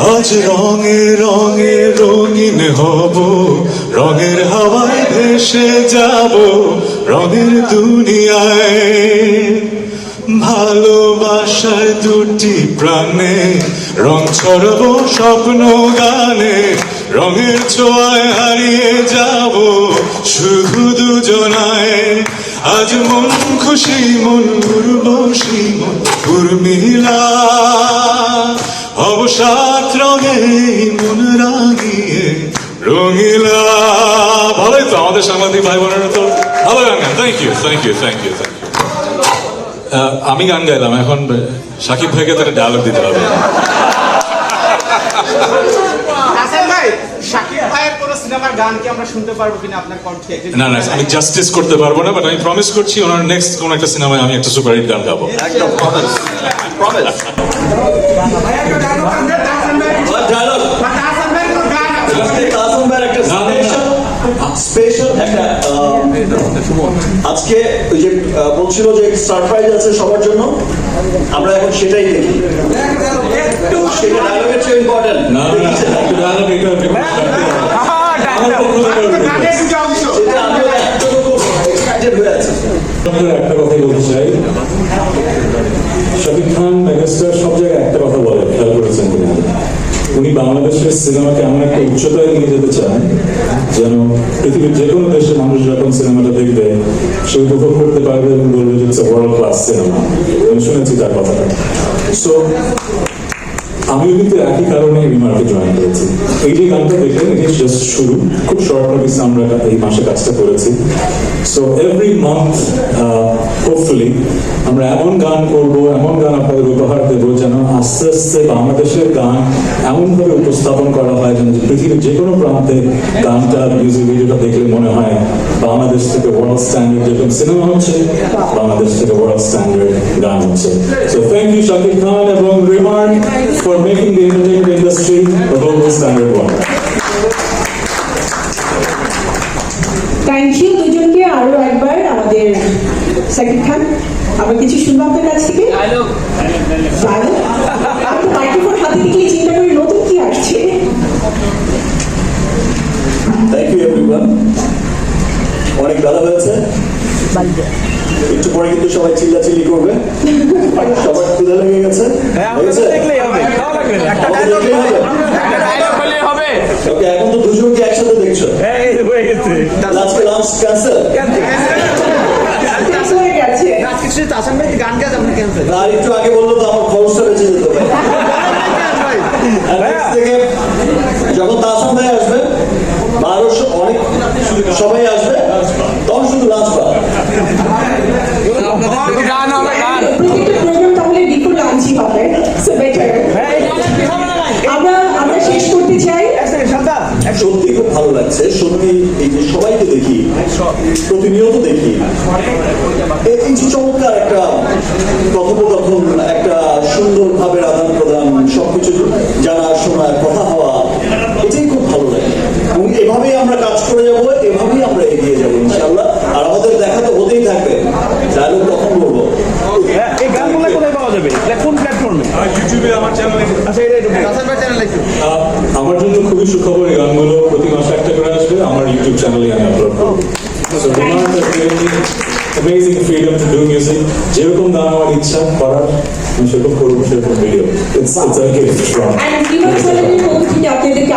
আজ রঙে রঙে রঙিন হব, রঙের হাওয়ায় ভেসে যাব রঙের দুনিয়ায়। ভালোবাসায় দুটি প্রাণে রং ছড়াবো স্বপ্ন গানে, রঙের ছোঁয়ায় হারিয়ে যাব শুধু দুজনায়। আজ মন খুশি মন উর্বশী মন উর্মিলা, অবসাদ রঙে মন রাগিয়ে রঙিলা। ভালোই তো আমাদের সাংবাদিক ভাই বোনেরা তো ভালো গান গান। Thank you thank you thank you thank you. আমি গান গাইলাম, এখন সাকিব ভাইকে তার ডায়লগ দিতে হবে। না না, আমি জাস্টিস করতে পারবো না, বাট আমি প্রমিস করছি ওনার নেক্সট কোন একটা সিনেমায় আমি একটা সুপারহিট গান গাবো। আজকে ওই যে বলছিল যে সারপ্রাইজ আছে সবার জন্য, আমরা এখন সেটাই দেখি। সেটা ডায়লগের চেয়ে ইম্পর্টেন্ট না, একটা কথাই বলতে চাই, শাকিব খান মেগাস্টার সব জায়গায় একটা কথা বলে, খেয়াল করেছেন কিনা? উনি বাংলাদেশের সিনেমাকে এমন একটা উচ্চতায় নিয়ে যেতে চান যেন পৃথিবীর যে কোনো দেশের মানুষ যখন সিনেমাটা দেখবে সে উপভোগ করতে পারবে এবং বলবে যে it's a world class cinema. আমি শুনেছি তার কথাটা। সো আমিও কিন্তু একই কারণে রিমার্কে জয়েন করেছি। এই যে গানটা দেখলেন, এটা জাস্ট শুরু, খুব শর্ট নোটিসে আমরা এই মাসে কাজটা করেছি। সো এভরি মান্থ হোপফুলি আমরা এমন গান করবো, এমন গান আপনাদের উপহার দেবো যেন আস্তে আস্তে বাংলাদেশের গান এমনভাবে উপস্থাপন করা হয় যেন পৃথিবীর যে কোনো প্রান্তে গানটা, মিউজিক ভিডিওটা দেখলে মনে হয় বাংলাদেশ থেকে ওয়ার্ল্ড স্ট্যান্ডার্ড যেরকম সিনেমা হচ্ছে, বাংলাদেশ থেকে ওয়ার্ল্ড স্ট্যান্ডার্ড গান হচ্ছে। So thank you Shakib Khan এবং Remark for making the entertainment industry a global standard one. Thank you দুজনকে। আরো একবার আমাদের শাকিব খান, আমরা কিছু শুনবো আপনার কাছ থেকে। মাইক্রোফোন হাতে দিকে চিন্তা করি নতুন কি আসছে। Thank you everyone. অনেক বেলা হয়েছে, একটু পরে কিন্তু সবাই চিল্লাচিল্লি করবে, সবার ক্ষুধা লেগে গেছে। এখন তো দুজনকে একসাথে দেখছো, আজকে লাঞ্চ ক্যান্সেল। আর একটু আগে বললো তো আমার খরচটা বেঁচে যেত। যখন তাহসান ভাই আসবে বা আরো অনেক সবাই আসবে, তখন শুধু লাঞ্চ পাবে। আমরা শেষ করতে চাই। সত্যি খুব ভালো লাগছে, সত্যি এই যে সবাইকে দেখি, প্রতিনিয়ত দেখি, এই যে চমৎকার একটা কথোপকথন, একটা সুন্দর ভাবের আদান প্রদান, সবকিছু জানা শোনা, কথা হওয়া, এটাই খুব ভালো লাগে। এবং এভাবেই আমরা কাজ করে যাবো, এভাবেই আমরা এগিয়ে যাবো ইনশাআল্লাহ। আর আমাদের দেখা তো হতেই থাকবে। ডায়লগ কখন বলবো? এই গানগুলো কোথায় পাওয়া যাবে? কোন প্ল্যাটফর্মে? ইউটিউবে আমার চ্যানেলে। আচ্ছা, এটা আমার জন্য খুবই সুখবর, এই গানগুলো প্রতি মাসে একটা করে আসবে, আমার ইউটিউব চ্যানেলে আমি আপলোড করবো। So Rimart has given me amazing freedom to do music. যেরকম গান আমার ইচ্ছা করার আমি সেরকম করবো, সেরকম video. It's a gift from. And Rimart চ্যানেলের পক্ষ থেকে আপনাদেরকে